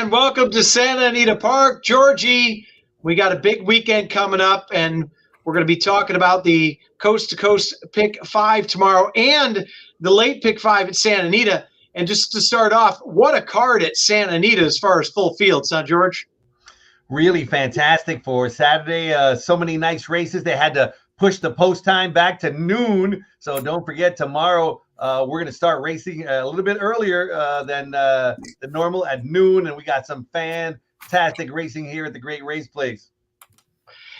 and welcome to Santa Anita Park. Georgie, we got a big weekend coming up, and we're going to be talking about the Coast to Coast Pick 5 tomorrow and the late Pick 5 at Santa Anita. And just to start off, what a card at Santa Anita as far as full fields, huh, George? Really fantastic for Saturday. So many nice races. They had to push the post time back to noon. So don't forget, tomorrow we're going to start racing a little bit earlier than the normal at noon. And we got some fantastic racing here at the Great Race Place.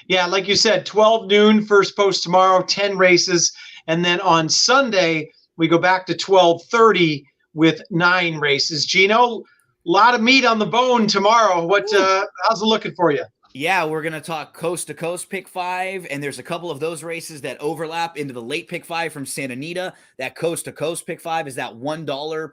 Yeah, like you said, 12 noon, first post tomorrow, 10 races. And then on Sunday, we go back to 12:30 with 9 races. Gino, a lot of meat on the bone tomorrow. How's it looking for you? Yeah, we're going to talk Coast to Coast Pick 5, and there's a couple of those races that overlap into the late Pick 5 from Santa Anita. That Coast to Coast Pick 5 is that $1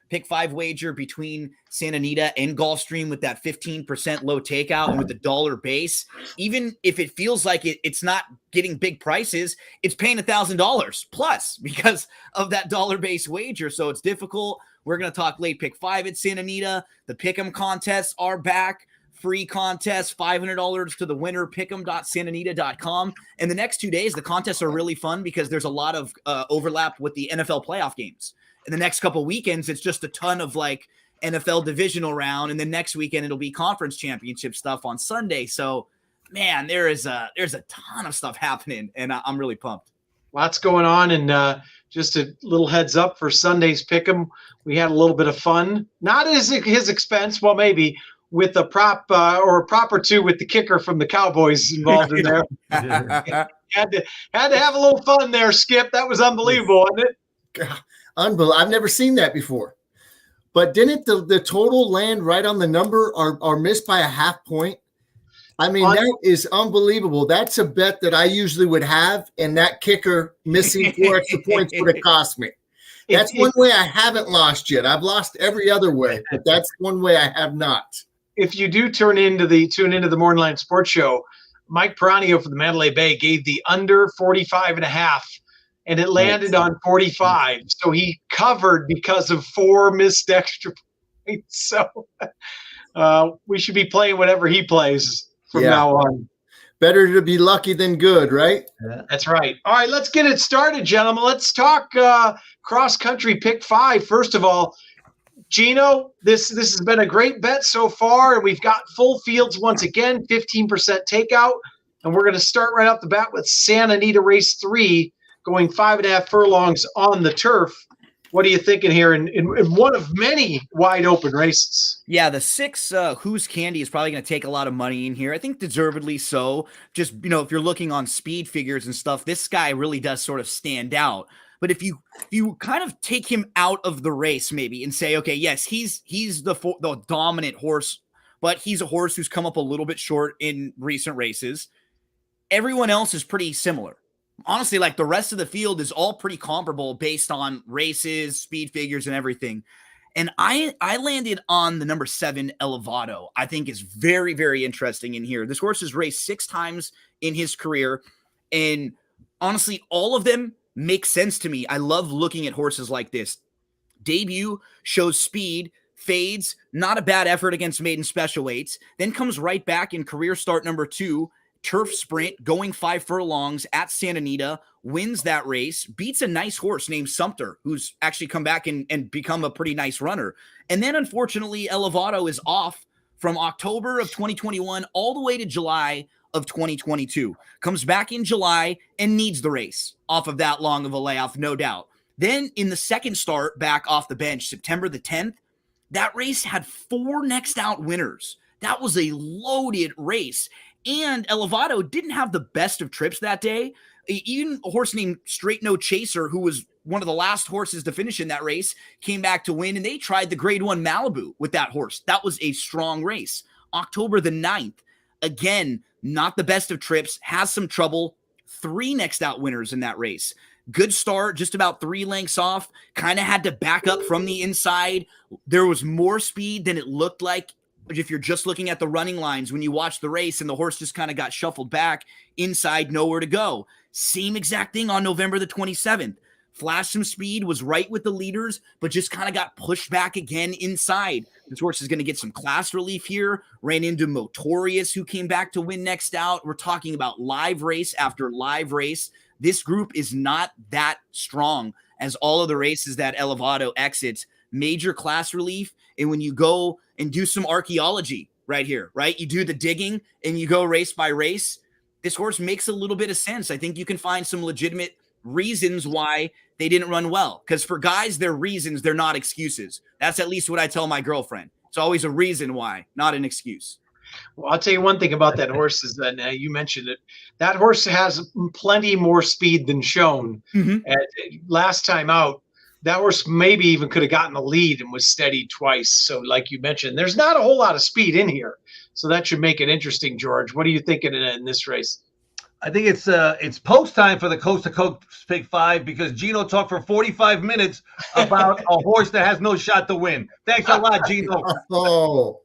Pick 5 wager between Santa Anita and Gulfstream with that 15% low takeout and with the dollar base. Even if it feels like it's not getting big prices, it's paying $1,000 plus because of that dollar base wager. So it's difficult. We're going to talk late Pick 5 at Santa Anita. The Pick'em contests are back. Free contest, $500 to the winner, pick'em.santanita.com. And the next 2 days, the contests are really fun because there's a lot of overlap with the NFL playoff games. And the next couple weekends, it's just a ton of like NFL divisional round. And then next weekend, it'll be conference championship stuff on Sunday. So, man, there's a ton of stuff happening, and I'm really pumped. Lots going on, and just a little heads up for Sunday's Pick'em. We had a little bit of fun, not at his expense, well, maybe, with a prop or a prop or two with the kicker from the Cowboys involved in there. had to have a little fun there, Skip. That was unbelievable, wasn't it? God, unbelievable. I've never seen that before. But didn't the total land right on the number or missed by a half point? I mean, that is unbelievable. That's a bet that I usually would have, and that kicker missing 4 extra points would have cost me. That's one way I haven't lost yet. I've lost every other way, but that's one way I have not. If you do tune into the Morning Line Sports Show, Mike Peranio from the Mandalay Bay gave the under 45.5, and it landed on 45. So he covered because of 4 missed extra points. So we should be playing whatever he plays from now on. Better to be lucky than good, right? That's right. All right, let's get it started, gentlemen. Let's talk cross-country Pick 5. First of all, Gino, this has been a great bet so far, and we've got full fields once again, 15% takeout, and we're going to start right off the bat with Santa Anita Race 3, going 5.5 furlongs on the turf. What are you thinking here in one of many wide open races? Yeah, the 6 Who's Candy is probably going to take a lot of money in here. I think deservedly so. Just, if you're looking on speed figures and stuff, this guy really does sort of stand out. But if you kind of take him out of the race maybe and say, okay, yes, he's the dominant horse, but he's a horse who's come up a little bit short in recent races. Everyone else is pretty similar. Honestly, like the rest of the field is all pretty comparable based on races, speed figures, and everything. And I landed on the number 7, Elevado. I think is very, very interesting in here. This horse has raced 6 times in his career. And honestly, all of them make sense to me. I love looking at horses like this. Debut shows speed, fades, not a bad effort against maiden special weights, then comes right back in career start number 2, turf sprint, going 5 furlongs at Santa Anita, wins that race, beats a nice horse named Sumter, who's actually come back and become a pretty nice runner. And then, unfortunately, Elevado is off from October of 2021 all the way to July of 2022. Comes back in July and needs the race off of that long of a layoff, no doubt. Then in the second start back off the bench, September the 10th, that race had 4 next out winners. That was a loaded race. And Elevado didn't have the best of trips that day. Even a horse named Straight No Chaser, who was one of the last horses to finish in that race, came back to win, and they tried the Grade 1 Malibu with that horse. That was a strong race. October the 9th, again, not the best of trips, has some trouble. 3 next out winners in that race. Good start, just about 3 lengths off, kind of had to back up from the inside. There was more speed than it looked like if you're just looking at the running lines when you watch the race, and the horse just kind of got shuffled back inside, nowhere to go. Same exact thing on November the 27th. flashed some speed, was right with the leaders, but just kind of got pushed back again inside. This horse is going to get some class relief here. Ran into Motorius, who came back to win next out. We're talking about live race after live race. This group is not that strong as all of the races that Elevado exits. Major class relief. And when you go and do some archaeology right here, right? You do the digging and you go race by race. This horse makes a little bit of sense. I think you can find some legitimate reasons why they didn't run well. Because for guys, they're reasons, they're not excuses. That's at least what I tell my girlfriend. It's always a reason why, not an excuse. Well, I'll tell you one thing about that horse is that you mentioned it. That horse has plenty more speed than shown. Last time out, that horse maybe even could have gotten the lead and was steady twice. So like you mentioned, there's not a whole lot of speed in here. So that should make it interesting, George. What are you thinking in this race? I think it's post time for the Coast to Coast Pick 5 because Gino talked for 45 minutes about a horse that has no shot to win. Thanks a lot, Gino. Oh,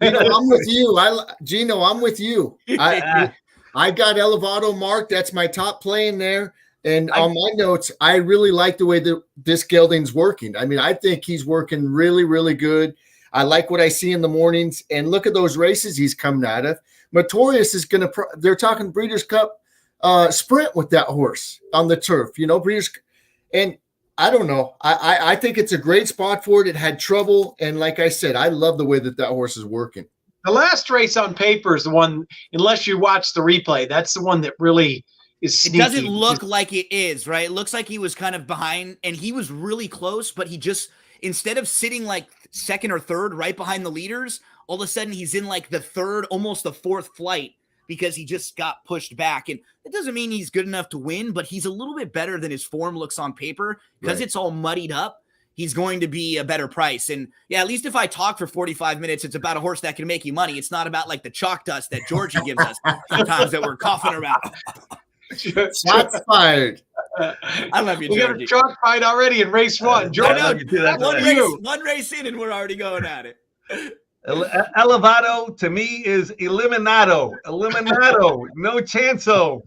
I'm with you. Gino, I'm with you. I got Elevado marked. That's my top play in there. And on my notes, I really like the way that this gelding's working. I mean, I think he's working really, really good. I like what I see in the mornings. And look at those races he's coming out of. Motorius is going to – they're talking Breeders' Cup sprint with that horse on the turf. You know, Breeders' – and I don't know. I think it's a great spot for it. It had trouble. And like I said, I love the way that horse is working. The last race on paper is the one – unless you watch the replay, that's the one that really – it doesn't look like it is, right? It looks like he was kind of behind, and he was really close, but he just, instead of sitting like second or third right behind the leaders, all of a sudden he's in like the third, almost the fourth flight because he just got pushed back. And it doesn't mean he's good enough to win, but he's a little bit better than his form looks on paper because It's all muddied up. He's going to be a better price. And yeah, at least if I talk for 45 minutes, it's about a horse that can make you money. It's not about like the chalk dust that Georgie gives us sometimes that we're coughing around. Shots fired. I love you, we Georgie. got a chalk fight already in race one. George, one race in and we're already going at it. Elevado to me is eliminado. No chanso.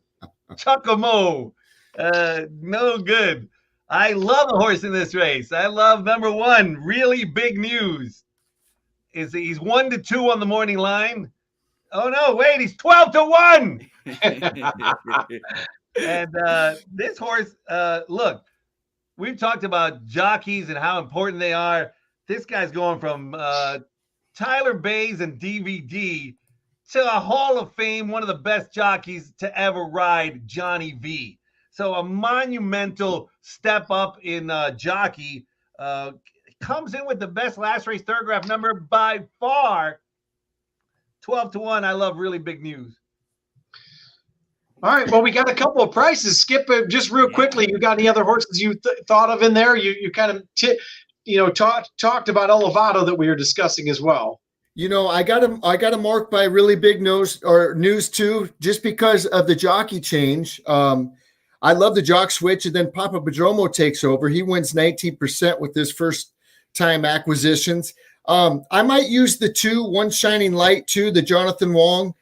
Chocamo. No good. I love a horse in this race. I love number one, Really Big News. He's 1-2 on the morning line. Oh no, wait, he's 12-1. And this horse, look, we've talked about jockeys and how important they are. This guy's going from Tyler Bays and DVD to a Hall of Fame, one of the best jockeys to ever ride, Johnny V. So a monumental step up in jockey. Comes in with the best last race thoroughgraph number by far. 12-1. I love Really Big News. All right. Well, we got a couple of prices. Skip, just real quickly, you got any other horses you thought of in there? You kind of talked about Elevado that we were discussing as well. You know, I got a mark by Really Big News too, just because of the jockey change. I love the jock switch, and then Papa Padromo takes over. He wins 19% with his first time acquisitions. I might use the One Shining Light too, the Jonathan Wong.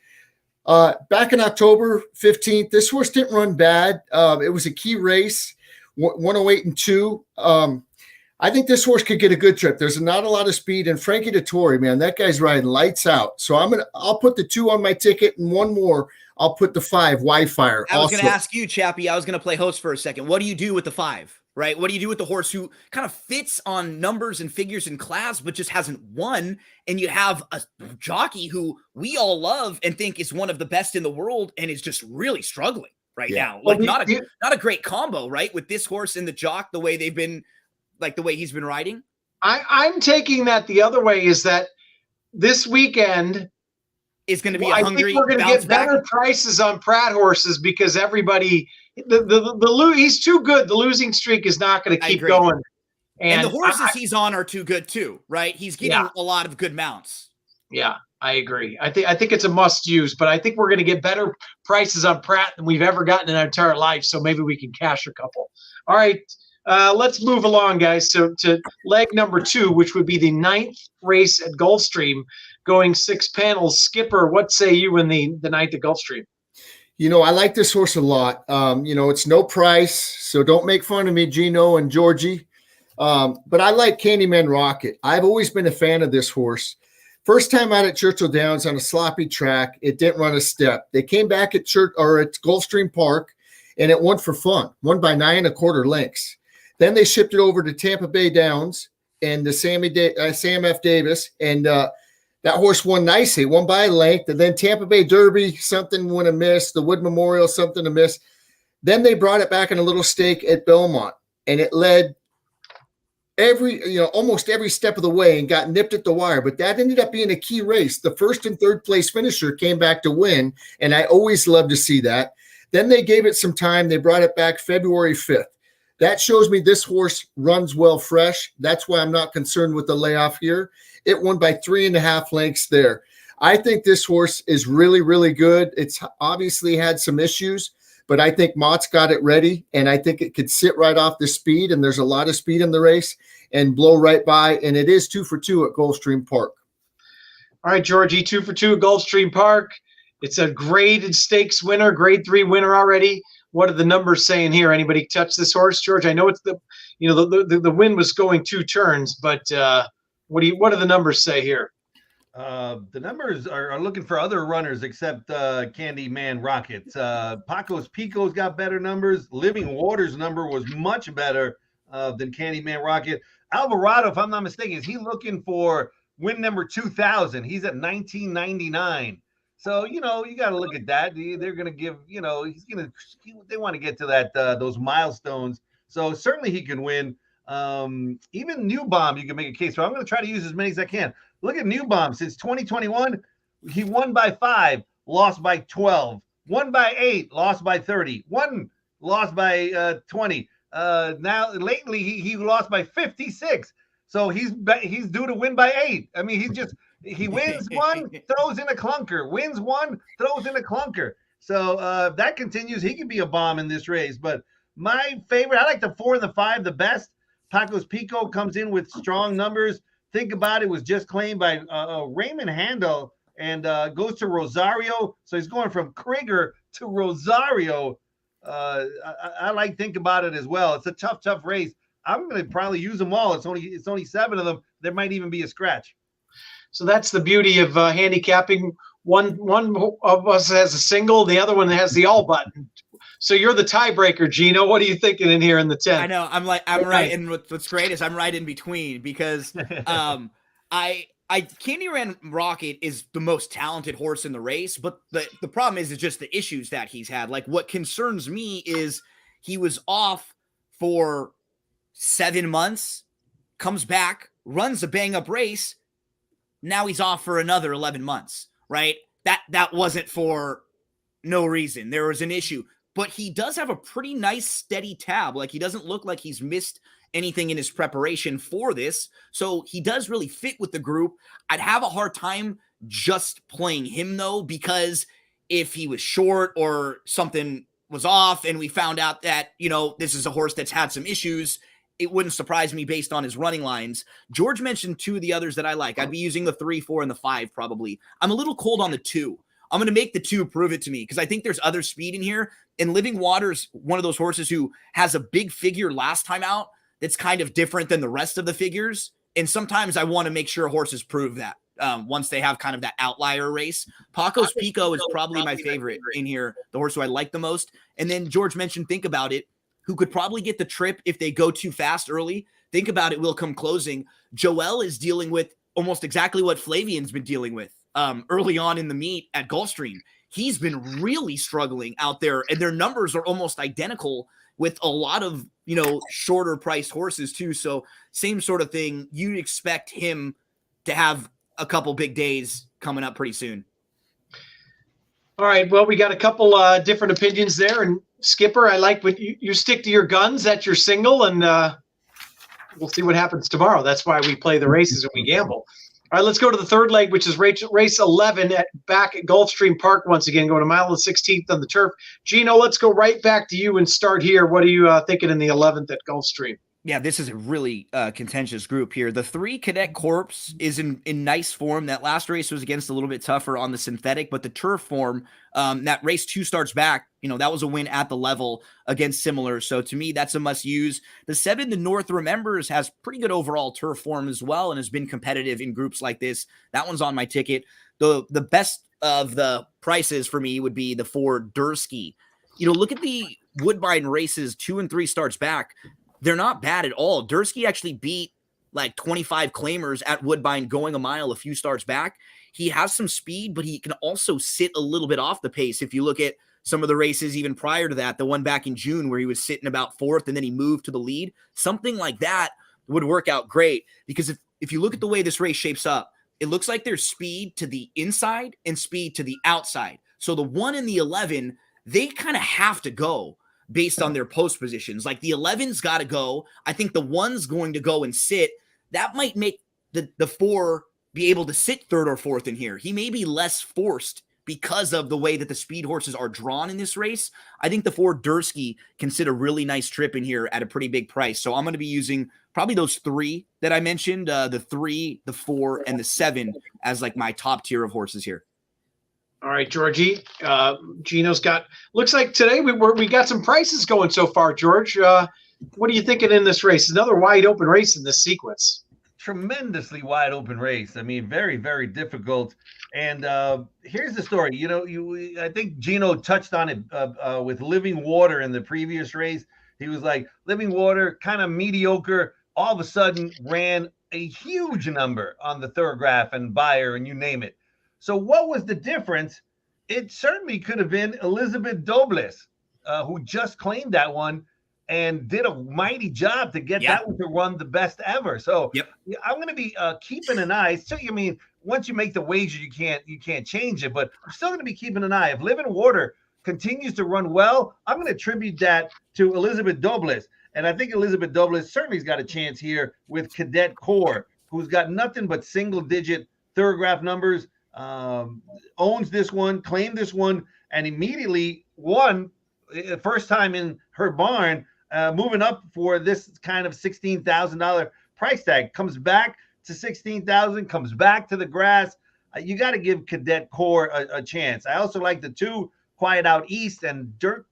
Back in October 15th, this horse didn't run bad. It was a key race, 108-2. I think this horse could get a good trip. There's not a lot of speed, and Frankie Dettori, man, that guy's riding lights out. So I'll put the 2 on my ticket, and one more. I'll put the 5, Wi-Fire. I was going to ask you, Chappie. I was going to play host for a second. What do you do with the 5? Right? What do you do with the horse who kind of fits on numbers and figures in class, but just hasn't won? And you have a jockey who we all love and think is one of the best in the world and is just really struggling right now. Like not a great combo, right? With this horse and the jock, the way they've been, like the way he's been riding. I'm taking that the other way is that this weekend is going to be I think we're going to get better prices on Pratt horses because everybody he's too good. The losing streak is not going to keep going. And the horses he's on are too good too, right? He's getting a lot of good mounts. Yeah, I agree. I think it's a must use, but I think we're going to get better prices on Pratt than we've ever gotten in our entire life. So maybe we can cash a couple. All right. Let's move along, guys, to leg number 2, which would be the 9th race at Gulfstream, going 6 panels. Skipper, what say you in the 9th at Gulfstream? I like this horse a lot. It's no price, so don't make fun of me, Gino and Georgie. But I like Candyman Rocket. I've always been a fan of this horse. First time out at Churchill Downs on a sloppy track, it didn't run a step. They came back at Gulfstream Park, and it won for fun, won by 9 1/4 lengths. Then they shipped it over to Tampa Bay Downs and the Sam F. Davis, and that horse won nicely, won by a length. And then Tampa Bay Derby, something went amiss. The Wood Memorial, something amiss. Then they brought it back in a little stake at Belmont, and it led almost every step of the way and got nipped at the wire. But that ended up being a key race. The first and third place finisher came back to win, and I always love to see that. Then they gave it some time. They brought it back February 5th. That shows me this horse runs well fresh. That's why I'm not concerned with the layoff here. It won by 3.5 lengths there. I think this horse is really, really good. It's obviously had some issues, but I think Mott's got it ready, and I think it could sit right off the speed, and there's a lot of speed in the race, and blow right by, and it is 2 for 2 at Gulfstream Park. All right, Georgie, 2 for 2 at Gulfstream Park. It's a graded stakes winner, grade 3 winner already. What are the numbers saying here? Anybody touch this horse, George? I know it's the win was going 2 turns, but what do the numbers say here? The numbers are looking for other runners except Candyman Rockets. Pacos Pico's got better numbers. Living Waters' number was much better than Candyman Rocket. Alvarado, if I'm not mistaken, is he looking for win number 2,000? He's at 1999. So, you got to look at that. They're going to give, they want to get to that, those milestones. So certainly he can win. Even New Bomb, you can make a case. So I'm going to try to use as many as I can. Look at New Bomb. Since 2021, he won by 5, lost by 12, won by 8, lost by 30, lost by 20. Now lately he lost by 56. So he's due to win by 8. I mean, he wins one, throws in a clunker, wins one, throws in a clunker. So if that continues, he could be a bomb in this race. But my favorite, I like the 4 and the 5 the best. Pacos Pico comes in with strong numbers. Think about it, was just claimed by Raymond Handel and goes to Rosario. So he's going from Krieger to Rosario. I like think about it as well. It's a tough race. I'm going to probably use them all. It's only 7 of them. There might even be a scratch. So that's the beauty of handicapping. One of us has a single, the other one has the all button. So you're the tiebreaker, Gino. What are you thinking in here in the 10th? I know. I'm right. And what's great is I'm right in between because Candyman Rocket is the most talented horse in the race, but the problem is just the issues that he's had. Like what concerns me is he was off for 7 months, comes back, runs a bang up race. Now he's off for another 11 months, right? That wasn't for no reason. There was an issue, but he does have a pretty nice steady tab. Like he doesn't look like he's missed anything in his preparation for this. So he does really fit with the group. I'd have a hard time just playing him though, because if he was short or something was off and we found out that, this is a horse that's had some issues, it wouldn't surprise me based on his running lines. George mentioned 2 of the others that I like. I'd be using the 3, 4, and the 5 probably. I'm a little cold on the 2. I'm going to make the 2 prove it to me because I think there's other speed in here. And Living Waters, one of those horses who has a big figure last time out that's kind of different than the rest of the figures. And sometimes I want to make sure horses prove that once they have kind of that outlier race. Pacos Pico is probably my favorite in here, the horse who I like the most. And then George mentioned Think About It, who could probably get the trip if they go too fast early. Think About It will come closing. Joel is dealing with almost exactly what Flavian's been dealing with early on in the meet at Gulfstream. He's been really struggling out there, and their numbers are almost identical with a lot of, shorter priced horses too. So same sort of thing. You'd expect him to have a couple big days coming up pretty soon. All right. Well, we got a couple different opinions there. And Skipper, I like what you stick to your guns. That's your single. And we'll see what happens tomorrow. That's why we play the races and we gamble. All right, let's go to the third leg, which is race 11 back at Gulfstream Park once again, going a mile and 16th on the turf. Gino, let's go right back to you and start here. What are you thinking in the 11th at Gulfstream? Yeah, this is a really contentious group here. The 3 Cadet Corps is in nice form. That last race was against a little bit tougher on the synthetic, but the turf form, that race 2 starts back, that was a win at the level against similar. So to me, that's a must use. The 7, the North Remembers, has pretty good overall turf form as well and has been competitive in groups like this. That one's on my ticket. The best of the prices for me would be the 4 Dursky. Look at the Woodbine races 2 and 3 starts back. They're not bad at all. Dursky actually beat like 25 claimers at Woodbine going a mile a few starts back. He has some speed, but he can also sit a little bit off the pace. If you look at some of the races even prior to that, the one back in June where he was sitting about 4th and then he moved to the lead, something like that would work out great. Because if you look at the way this race shapes up, it looks like there's speed to the inside and speed to the outside. So the 1 and the 11, they kind of have to go based on their post positions. Like the 11's got to go. I think the 1's going to go and sit. That might make the 4 be able to sit 3rd or 4th in here. He may be less forced because of the way that the speed horses are drawn in this race. I think the 4 Dursky can sit a really nice trip in here at a pretty big price. So I'm going to be using probably those 3 that I mentioned, the 3, the 4, and the 7 as like my top tier of horses here. All right, Georgie. Gino's got. Looks like today we got some prices going so far, George. What are you thinking in this race? Another wide open race in this sequence. Tremendously wide open race. I mean, very, very difficult. And here's the story. I think Gino touched on it with Living Water in the previous race. He was like, Living Water, kind of mediocre. All of a sudden, ran a huge number on the Thorograph and Beyer and you name it. So what was the difference? It certainly could have been Elizabeth Dobles, who just claimed that one and did a mighty job to get that one to run the best ever. So I'm going to be keeping an eye. So I mean, once you make the wager, you can't change it. But I'm still going to be keeping an eye. If Living Water continues to run well, I'm going to attribute that to Elizabeth Dobles. And I think Elizabeth Dobles certainly has got a chance here with Cadet Corps, who's got nothing but single-digit Thorograph numbers. Owns this one, claimed this one, and immediately won first time in her barn, moving up for this kind of $16,000 price tag. Comes back to $16,000, comes back to the grass. You got to give Cadet Corps a chance. I also like the 2 Quiet Out East and Dursky.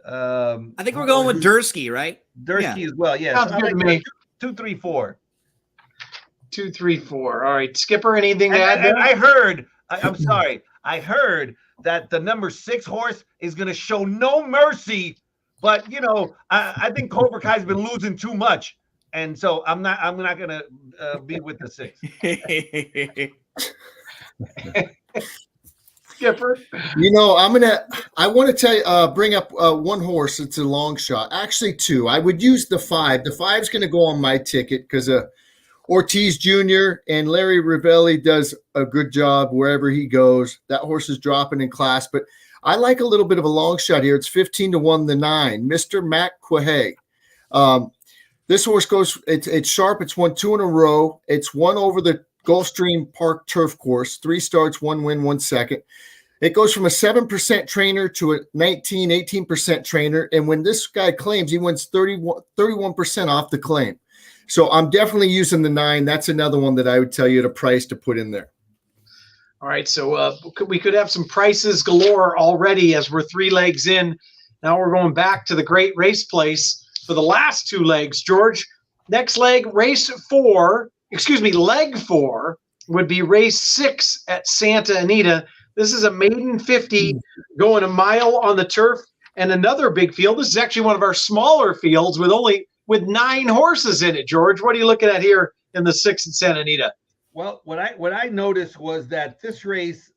I think we're going with Dursky, right? Dursky as well. Yeah, Sounds good to me. 2, 3, 4. 2, 3, 4. All right, Skipper, anything to add there? I heard. I'm sorry. I heard that the number 6 horse is going to show no mercy, but I think Cobra Kai's been losing too much, and so I'm not going to be with the 6. Skipper, I want to tell you, bring up one horse. It's a long shot, actually 2. I would use the 5. The 5's going to go on my ticket because Ortiz Jr. and Larry Rivelli does a good job wherever he goes. That horse is dropping in class, but I like a little bit of a long shot here. It's 15-1, the 9, Mr. Matt Quahay. This horse goes, it's sharp. It's won 2 in a row. It's won over the Gulfstream Park turf course, 3 starts, 1 win, 1 second. It goes from a 7% trainer to a 18% trainer. And when this guy claims, he wins 31% off the claim. So I'm definitely using the 9. That's another one that I would tell you the price to put in there. All right, so we could have some prices galore already as we're 3 legs in. Now we're going back to the great race place for the last 2 legs. George, next leg, leg 4 would be race 6 at Santa Anita. This is a maiden 50 going a mile on the turf and another big field. This is actually one of our smaller fields with 9 horses in it. George, what are you looking at here in the 6 at Santa Anita? Well, what I noticed was that this race,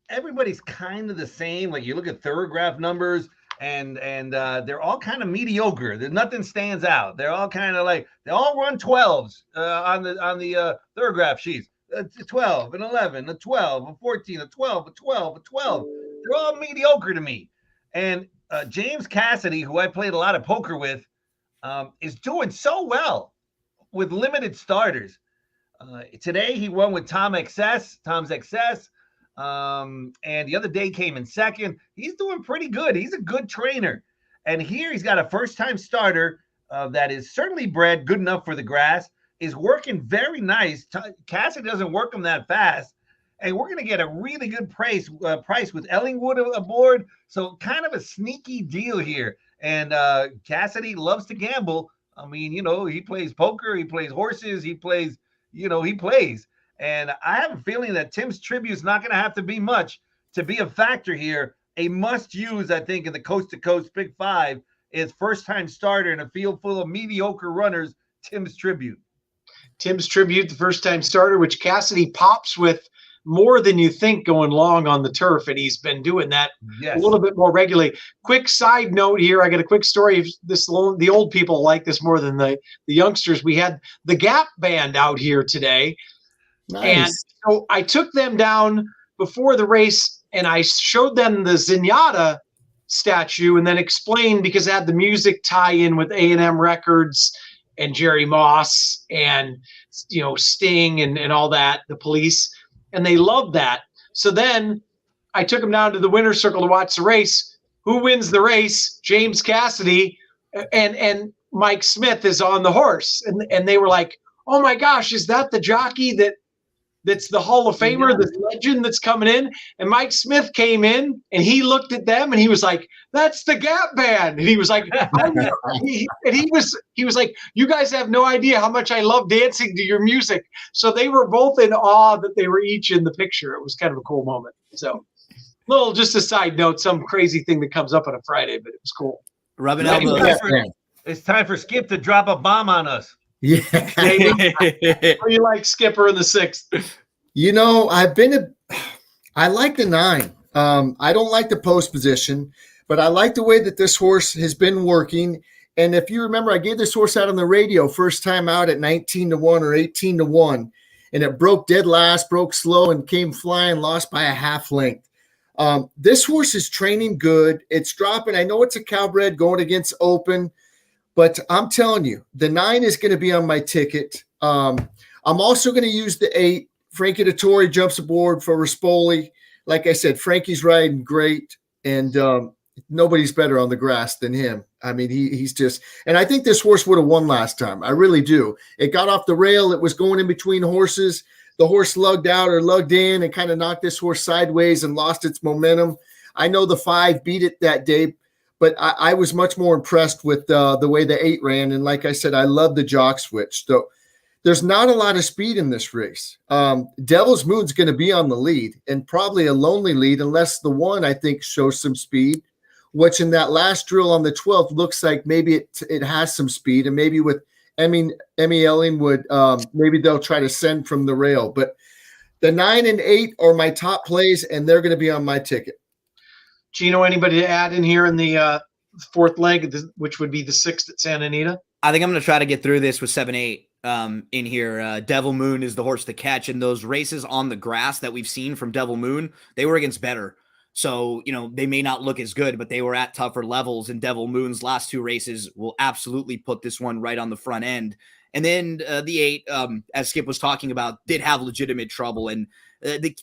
everybody's kind of the same. Like you look at Thorograph numbers, and they're all kind of mediocre. There's nothing stands out. They're all kind of like they all run 12s on the Thorograph sheets. 12, an 11, a 12, a 14, a 12, a 12, a 12. They're all mediocre to me. And James Cassidy, who I played a lot of poker with, is doing so well with limited starters. Today he won with Tom's Excess, and the other day came in second. He's doing pretty good. He's a good trainer, And here he's got a first-time starter that is certainly bred, good enough for the grass, is working very nice. Cassidy doesn't work him that fast. And we're going to get a really good price with Ellingwood aboard. So kind of a sneaky deal here. And Cassidy loves to gamble. I mean, he plays poker, he plays horses, he plays. And I have a feeling that Tim's Tribute is not going to have to be much to be a factor here. A must-use, I think, in the coast-to-coast Pick 5 is first-time starter in a field full of mediocre runners, Tim's Tribute. Tim's Tribute, the first-time starter, which Cassidy pops with more than you think going long on the turf, and he's been doing that a little bit more regularly. Quick side note here, I got a quick story. The old people like this more than the youngsters. We had the Gap Band out here today, and so I took them down before the race, and I showed them the Zenyatta statue and then explained, because it had the music tie-in with A&M Records and Jerry Moss and Sting and all that, the Police, and they loved that. So then I took them down to the winner's circle to watch the race. Who wins the race? James Cassidy, and Mike Smith is on the horse, and they were like, "Oh my gosh, is that the jockey that's the Hall of Famer, this legend that's coming in?" And Mike Smith came in and he looked at them and he was like, "That's the Gap Band." And he was like, he was like, "You guys have no idea how much I love dancing to your music." So they were both in awe that they were each in the picture. It was kind of a cool moment. So just a side note, some crazy thing that comes up on a Friday, but it was cool. Rubbing elbows. It's time for Skip to drop a bomb on us. Yeah. How do you like Skipper in the 6th? I like the 9. I don't like the post position, but I like the way that this horse has been working. And if you remember, I gave this horse out on the radio first time out at 19-1 or 18-1, and it broke dead last, broke slow, and came flying, lost by a half length. This horse is training good. It's dropping. I know it's a Calbred going against Open, but I'm telling you, the 9 is going to be on my ticket. I'm also going to use the 8. Frankie Dettori jumps aboard for Rispoli. Like I said, Frankie's riding great, and nobody's better on the grass than him. I mean, he's just – and I think this horse would have won last time. I really do. It got off the rail. It was going in between horses. The horse lugged out or lugged in and kind of knocked this horse sideways and lost its momentum. I know the 5 beat it that day, but I was much more impressed with the way the 8 ran. And like I said, I love the jock switch. So there's not a lot of speed in this race. Devil's Moon's going to be on the lead, and probably a lonely lead, unless the 1, I think, shows some speed, which in that last drill on the 12th looks like maybe it has some speed. And maybe with Emmy Ellingwood, maybe they'll try to send from the rail. But the 9 and 8 are my top plays, and they're going to be on my ticket. Gino, anybody to add in here in the 4th leg, which would be the 6th at Santa Anita? I think I'm going to try to get through this with 7-8 in here. Devil Moon is the horse to catch, and those races on the grass that we've seen from Devil Moon, they were against better. So, they may not look as good, but they were at tougher levels, and Devil Moon's last 2 races will absolutely put this one right on the front end. And then the 8, as Skip was talking about, did have legitimate trouble. And the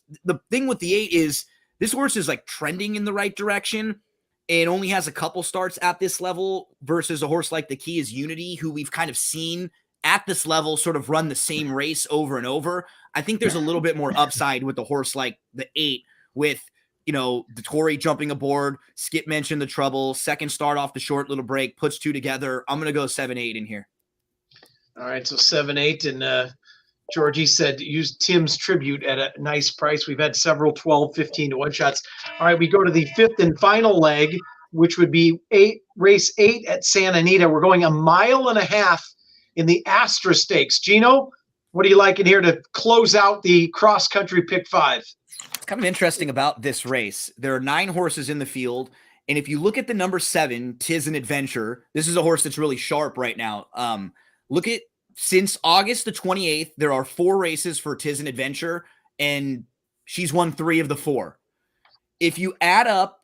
thing with the 8 is this horse is like trending in the right direction and only has a couple starts at this level versus a horse like the Key is Unity, who we've kind of seen at this level sort of run the same race over and over. I think there's a little bit more upside with the horse like the 8 with, Dettori jumping aboard. Skip mentioned the trouble. Second start off the short little break, puts 2 together. I'm going to go 7-8 in here. All right, so 7-8, and Georgie said use Tim's Tribute at a nice price. We've had several 12, 15 to 1 shots. All right, we go to the 5th and final leg, which would be race 8 at Santa Anita. We're going 1.5 miles in the Astra Stakes. Gino, what are you liking here to close out the cross-country Pick 5? It's kind of interesting about this race. There are 9 horses in the field, and if you look at the number 7, Tis an Adventure, this is a horse that's really sharp right now. Look at since August the 28th, there are 4 races for Tis an Adventure, and she's won 3 of the 4. If you add up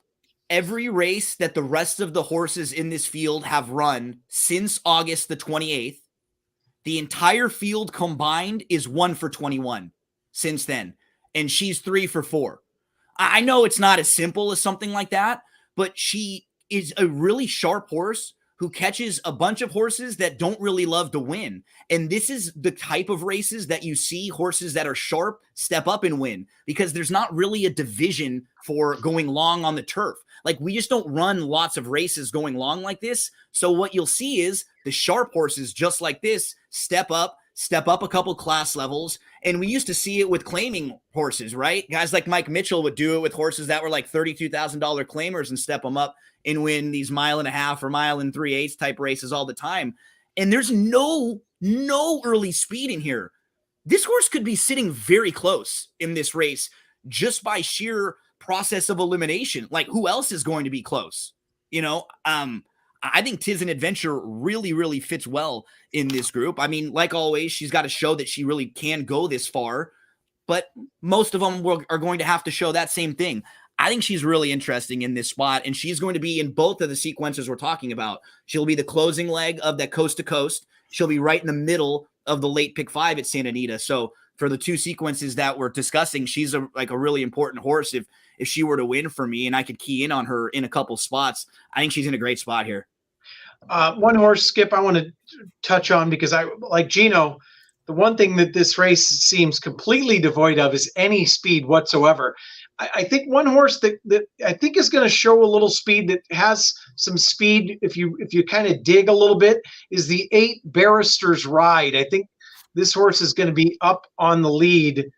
every race that the rest of the horses in this field have run since August the 28th, the entire field combined is 1 for 21 since then, and she's 3 for 4. I know it's not as simple as something like that, but she is a really sharp horse who catches a bunch of horses that don't really love to win. And this is the type of races that you see horses that are sharp step up and win, because there's not really a division for going long on the turf. Like, we just don't run lots of races going long like this. So what you'll see is the sharp horses just like this step up a couple class levels. And we used to see it with claiming horses, right? Guys like Mike Mitchell would do it with horses that were like $32,000 claimers and step them up and win these 1.5 miles or 1 3/8 type races all the time. And there's no early speed in here. This horse could be sitting very close in this race just by sheer process of elimination. Like, who else is going to be close? I think Tiz and Adventure really, really fits well in this group. I mean, like always, she's got to show that she really can go this far, but most of them are going to have to show that same thing. I think she's really interesting in this spot, and she's going to be in both of the sequences we're talking about. She'll be the closing leg of that coast to coast. She'll be right in the middle of the late pick 5 at Santa Anita. So for the two sequences that we're discussing, she's a really important horse. If she were to win for me and I could key in on her in a couple spots, I think she's in a great spot here. One horse, Skip, I want to touch on, because I like Gino. The one thing that this race seems completely devoid of is any speed whatsoever. I think one horse that I think is going to show a little speed, that has some speed if you kind of dig a little bit, is the 8 Barrister's Ride. I think this horse is going to be up on the lead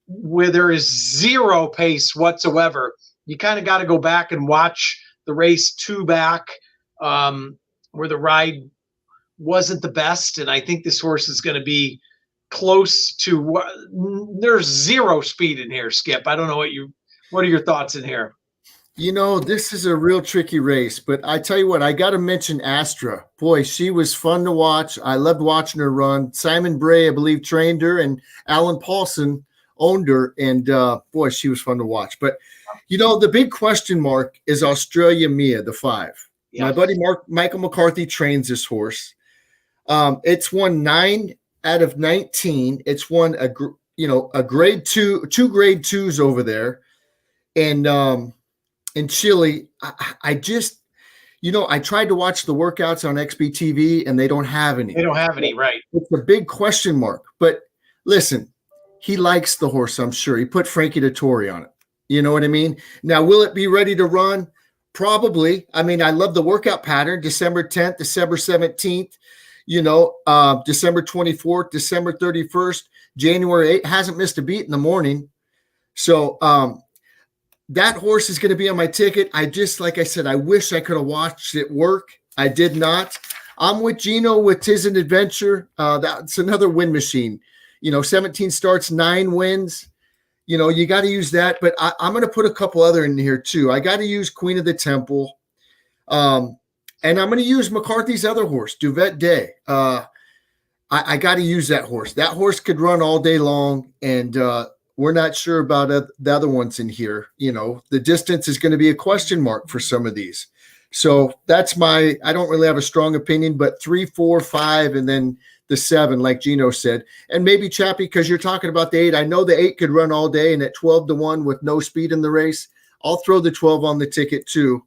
where there is zero pace whatsoever. You kind of got to go back and watch the race 2 back, where the ride wasn't the best. And I think this horse is going to be close to there's zero speed in here, Skip. I don't know what are your thoughts in here? This is a real tricky race, but I tell you what, I got to mention Astra. Boy, she was fun to watch. I loved watching her run. Simon Bray, I believe, trained her, and Alan Paulson owned her. And boy, she was fun to watch. But, the big question mark is Australia Mia, the 5. Yeah. My buddy Michael McCarthy trains this horse. It's won 9 out of 19. It's won a grade 2, 2 grade 2s over there. And in Chile, I just, I tried to watch the workouts on XBTV, and they don't have any. They don't have any, right? It's a big question mark. But listen, he likes the horse, I'm sure. He put Frankie Dettori on it. You know what I mean? Now, will it be ready to run? Probably. I mean, I love the workout pattern. December 10th, December 17th, December 24th, December 31st, January 8th. Hasn't missed a beat in the morning. So that horse is going to be on my ticket. Like I said, I wish I could have watched it work. I did not. I'm with Gino with Tiz and Adventure. That's another win machine. 17 starts, 9 wins. You got to use that, but I'm going to put a couple other in here too. I got to use Queen of the Temple. And I'm going to use McCarthy's other horse, Duvet Day. I got to use that horse. That horse could run all day long, and we're not sure about the other ones in here. The distance is going to be a question mark for some of these. So that's I don't really have a strong opinion, but 3, 4, 5, and then the 7, like Gino said. And maybe Chappie, because you're talking about the 8. I know the 8 could run all day, and at 12-1 with no speed in the race, I'll throw the 12 on the ticket too.